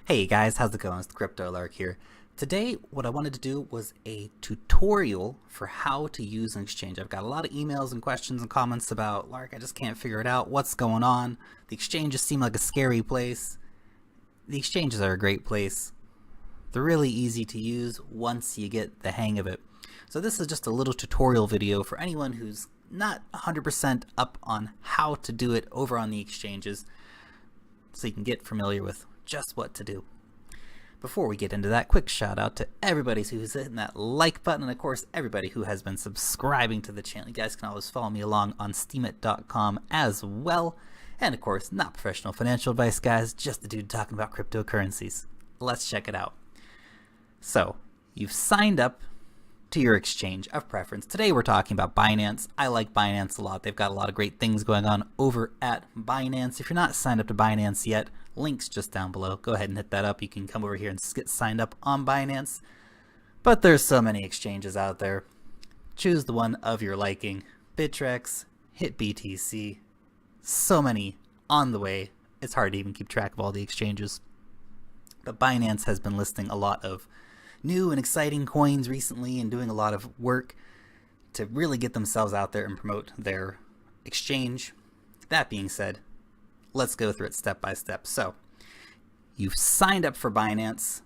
Hey guys, how's it going? It's the Crypto Lark here. Today, what I wanted to do was a tutorial for how to use an exchange. I've got a lot of emails and questions and comments about, Lark, I just can't figure it out. What's going on? The exchanges seem like a scary place. The exchanges are a great place. They're really easy to use once you get the hang of it. So this is just a little tutorial video for anyone who's not 100% up on how to do it over on the exchanges, so you can get familiar with just what to do. Before we get into that, quick shout out to everybody who's hitting that like button, and of course everybody who has been subscribing to the channel. You guys can always follow me along on steemit.com as well. And of course, not professional financial advice, guys, just a dude talking about cryptocurrencies. Let's check it out. So, you've signed up to your exchange of preference. Today we're talking about Binance. I like Binance a lot. They've got a lot of great things going on over at Binance. If you're not signed up to Binance yet, link's just down below. Go ahead and hit that up. You can come over here and get signed up on Binance. But there's so many exchanges out there. Choose the one of your liking. Bittrex, hit BTC. So many on the way. It's hard to even keep track of all the exchanges. But Binance has been listing a lot of new and exciting coins recently and doing a lot of work to really get themselves out there and promote their exchange. That being said, let's go through it step by step. So, you've signed up for Binance.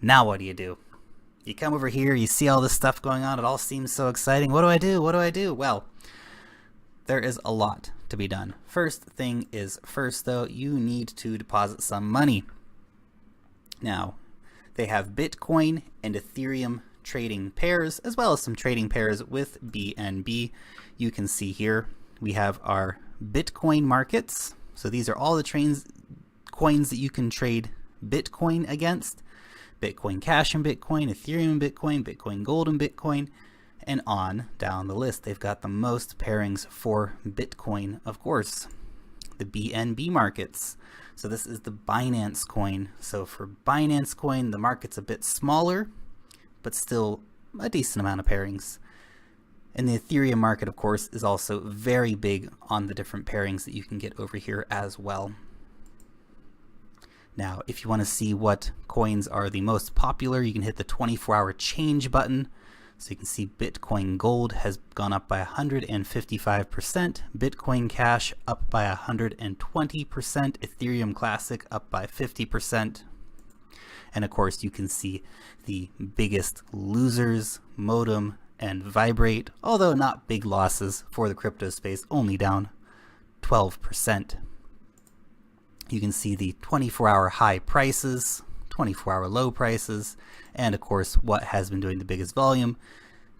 Now what do? You come over here, you see all this stuff going on, it all seems so exciting. What do I do? What do I do? Well, there is a lot to be done. First thing is first though, you need to deposit some money. Now, they have Bitcoin and Ethereum trading pairs, as well as some trading pairs with BNB. You can see here we have our Bitcoin markets. So these are all the coins that you can trade Bitcoin against. Bitcoin Cash and Bitcoin, Ethereum and Bitcoin, Bitcoin Gold and Bitcoin, and on down the list. They've got the most pairings for Bitcoin, of course. The BNB markets. So this is the Binance coin. So for Binance coin, the market's a bit smaller, but still a decent amount of pairings. And the Ethereum market, of course, is also very big on the different pairings that you can get over here as well. Now, if you want to see what coins are the most popular, you can hit the 24-hour change button. So you can see Bitcoin Gold has gone up by 155%, Bitcoin Cash up by 120%, Ethereum Classic up by 50%. And of course, you can see the biggest losers, Modem and Vibrate, although not big losses for the crypto space, only down 12%. You can see the 24-hour high prices, 24-hour low prices, and of course what has been doing the biggest volume.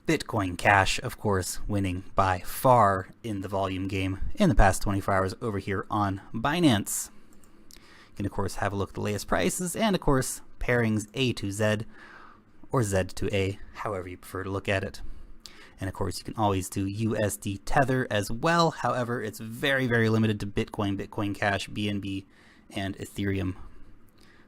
Bitcoin Cash, of course, winning by far in the volume game in the past 24 hours over here on Binance. You can of course have a look at the latest prices and of course pairings A to Z or Z to A, however you prefer to look at it. And of course you can always do USD Tether as well. However, it's very, very limited to Bitcoin, Bitcoin Cash, BNB, and Ethereum.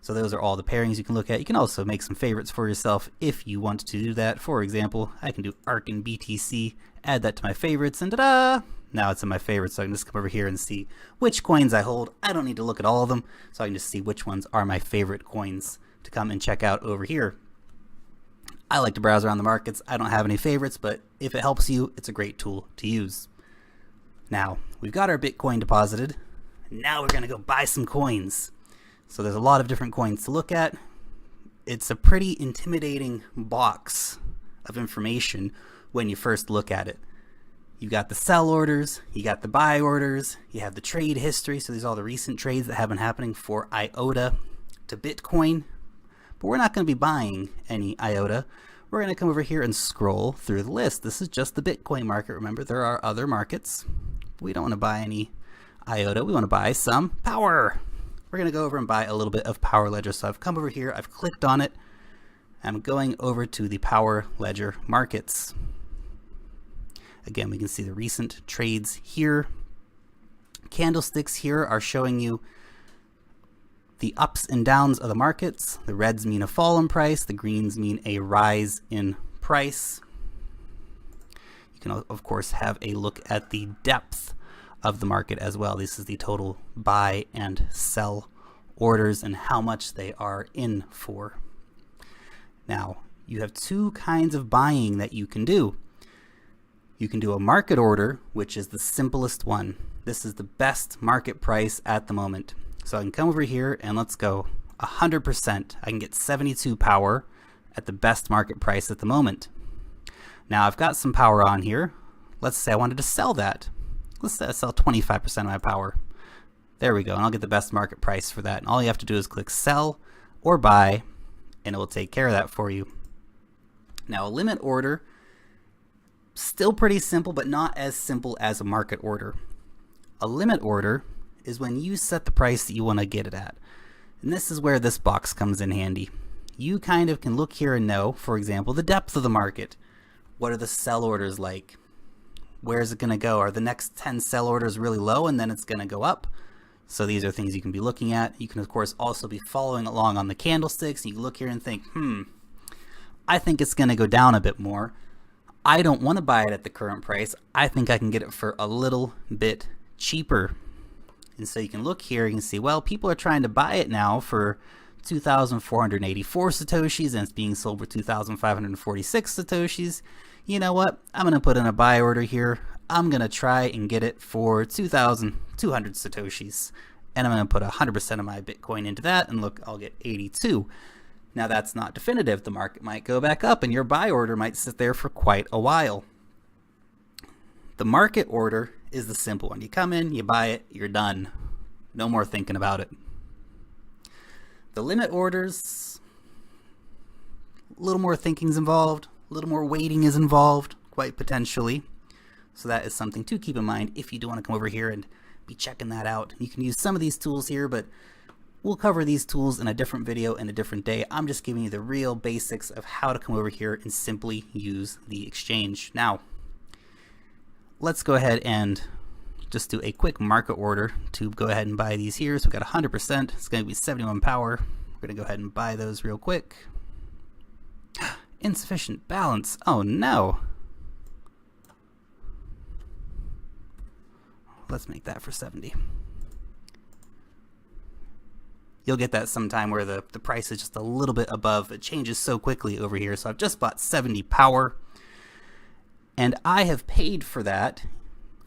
So those are all the pairings you can look at. You can also make some favorites for yourself if you want to do that. For example, I can do ARK and BTC, add that to my favorites, and ta-da! Now it's in my favorites, so I can just come over here and see which coins I hold. I don't need to look at all of them, so I can just see which ones are my favorite coins to come and check out over here. I like to browse around the markets. I don't have any favorites, but if it helps you, it's a great tool to use. Now, we've got our Bitcoin deposited. Now we're going to go buy some coins. So there's a lot of different coins to look at. It's a pretty intimidating box of information when you first look at it. You got the sell orders, you got the buy orders, you have the trade history. So these are all the recent trades that have been happening for IOTA to Bitcoin. But we're not going to be buying any IOTA. We're going to come over here and scroll through the list. This is just the Bitcoin market. Remember, there are other markets. We don't want to buy any IOTA. We want to buy some power. We're going to go over and buy a little bit of Power Ledger. So I've come over here, I've clicked on it. I'm going over to the Power Ledger markets. Again, we can see the recent trades here. Candlesticks here are showing you the ups and downs of the markets. The reds mean a fall in price. The greens mean a rise in price. You can, of course, have a look at the depth of the market as well. This is the total buy and sell orders and how much they are in for. Now, you have two kinds of buying that you can do. You can do a market order, which is the simplest one. This is the best market price at the moment. So I can come over here and let's go 100%. I can get 72 power at the best market price at the moment. Now I've got some power on here. Let's say I wanted to sell that. Let's say I sell 25% of my power. There we go, and I'll get the best market price for that. And all you have to do is click sell or buy, and it will take care of that for you. Now a limit order, still pretty simple, but not as simple as a market order. A limit order is when you set the price that you want to get it at. And this is where this box comes in handy. You kind of can look here and know, for example, the depth of the market. What are the sell orders like? Where is it going to go? Are the next 10 sell orders really low and then it's going to go up? So these are things you can be looking at. You can of course also be following along on the candlesticks. You can look here and think, I think it's going to go down a bit more. I don't want to buy it at the current price. I think I can get it for a little bit cheaper. And so you can look here, you can see, well, people are trying to buy it now for 2,484 Satoshis and it's being sold for 2,546 Satoshis. You know what? I'm going to put in a buy order here. I'm going to try and get it for 2,200 Satoshis. And I'm going to put 100% of my Bitcoin into that and look, I'll get 82. Now that's not definitive. The market might go back up and your buy order might sit there for quite a while. The market order is the simple one. You come in, you buy it, you're done. No more thinking about it. The limit orders, a little more thinking's involved, a little more waiting is involved, quite potentially. So that is something to keep in mind if you do want to come over here and be checking that out. You can use some of these tools here, but we'll cover these tools in a different video in a different day. I'm just giving you the real basics of how to come over here and simply use the exchange. Now, let's go ahead and just do a quick market order to go ahead and buy these here. So we've got 100%. It's going to be 71 power. We're going to go ahead and buy those real quick. Insufficient balance. Oh no. Let's make that for 70. You'll get that sometime where the price is just a little bit above. It changes so quickly over here. So I've just bought 70 power. And I have paid for that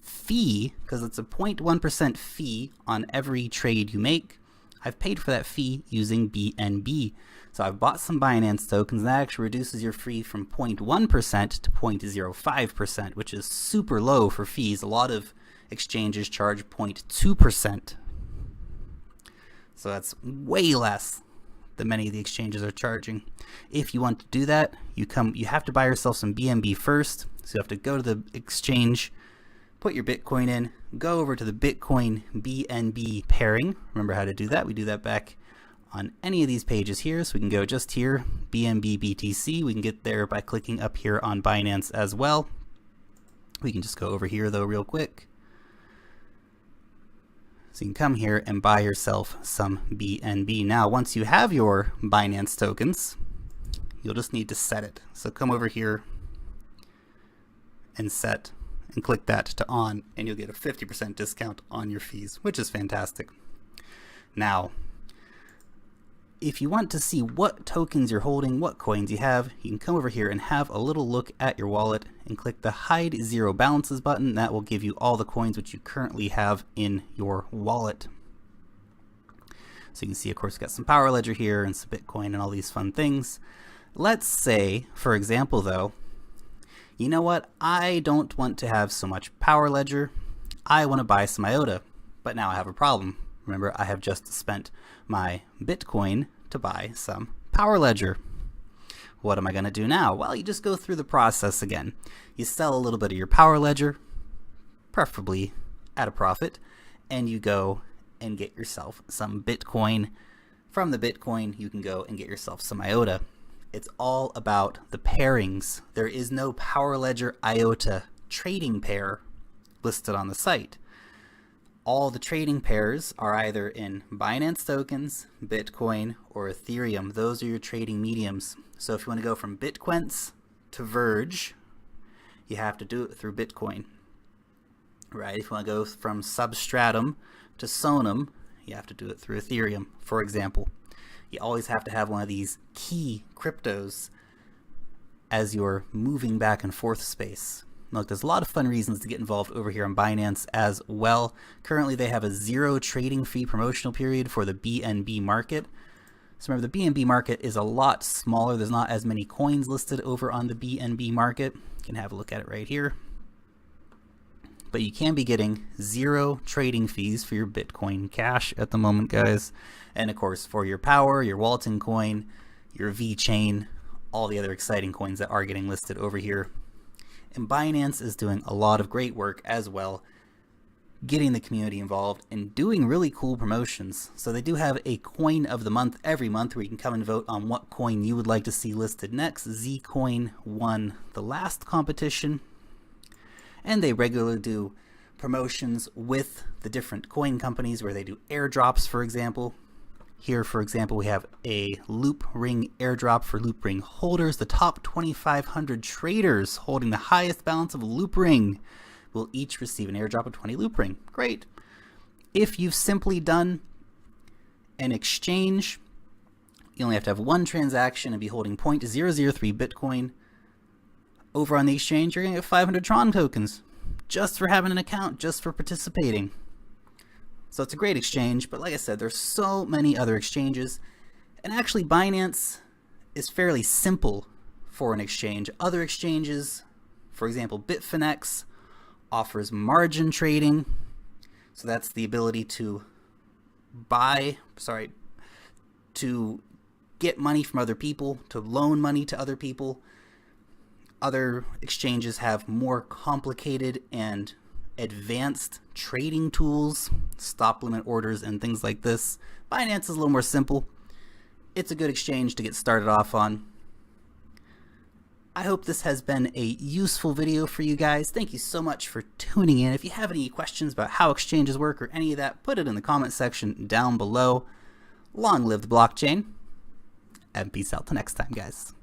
fee, because it's a 0.1% fee on every trade you make. I've paid for that fee using BNB. So I've bought some Binance tokens, and that actually reduces your fee from 0.1% to 0.05%, which is super low for fees. A lot of exchanges charge 0.2%. So that's way less than many of the exchanges are charging. If you want to do that, you have to buy yourself some BNB first. So you have to go to the exchange, put your Bitcoin in, go over to the Bitcoin BNB pairing. Remember how to do that. We do that back on any of these pages here. So we can go just here, BNB BTC. We can get there by clicking up here on Binance as well. We can just go over here though real quick. So you can come here and buy yourself some BNB. Now, once you have your Binance tokens, you'll just need to set it. So come over here and set and click that to on, and you'll get a 50% discount on your fees, which is fantastic. Now, if you want to see what tokens you're holding, what coins you have, you can come over here and have a little look at your wallet and click the hide zero balances button. That will give you all the coins which you currently have in your wallet. So you can see, of course, we've got some Power Ledger here and some Bitcoin and all these fun things. Let's say, for example, though, you know what? I don't want to have so much Power Ledger. I want to buy some IOTA, but now I have a problem. Remember, I have just spent my Bitcoin to buy some Power Ledger. What am I going to do now? Well, you just go through the process again. You sell a little bit of your Power Ledger, preferably at a profit, and you go and get yourself some Bitcoin. From the Bitcoin, you can go and get yourself some IOTA. It's all about the pairings. There is no Power Ledger IOTA trading pair listed on the site. All the trading pairs are either in Binance tokens, Bitcoin, or Ethereum. Those are your trading mediums. So if you want to go from Bitquents to Verge, you have to do it through Bitcoin. Right? If you want to go from Substratum to Sonum, you have to do it through Ethereum, for example. You always have to have one of these key cryptos as you're moving back and forth space. Look, there's a lot of fun reasons to get involved over here on Binance as well. Currently, they have a 0 trading fee promotional period for the BNB market. So remember, the BNB market is a lot smaller. There's not as many coins listed over on the BNB market. You can have a look at it right here. But you can be getting 0 trading fees for your Bitcoin Cash at the moment, guys. And of course, for your Power, your Walton coin, your VeChain, all the other exciting coins that are getting listed over here. And Binance is doing a lot of great work as well, getting the community involved and doing really cool promotions. So they do have a coin of the month every month where you can come and vote on what coin you would like to see listed next. Zcoin won the last competition. And they regularly do promotions with the different coin companies where they do airdrops, for example. Here, for example, we have a Loop Ring airdrop for Loop Ring holders. The top 2,500 traders holding the highest balance of Loop Ring will each receive an airdrop of 20 Loop Ring. Great. If you've simply done an exchange, you only have to have one transaction and be holding 0.003 Bitcoin. Over on the exchange, you're going to get 500 Tron tokens just for having an account, just for participating. So it's a great exchange, but like I said, there's so many other exchanges. And actually, Binance is fairly simple for an exchange. Other exchanges, for example, Bitfinex, offers margin trading. So that's the ability to to get money from other people, to loan money to other people. Other exchanges have more complicated and advanced trading tools, stop limit orders and things like this. Binance is a little more simple. It's a good exchange to get started off on. I hope this has been a useful video for you guys. Thank you so much for tuning in. If you have any questions about how exchanges work or any of that, put it in the comment section down below. Long live the blockchain, and peace out till next time, guys.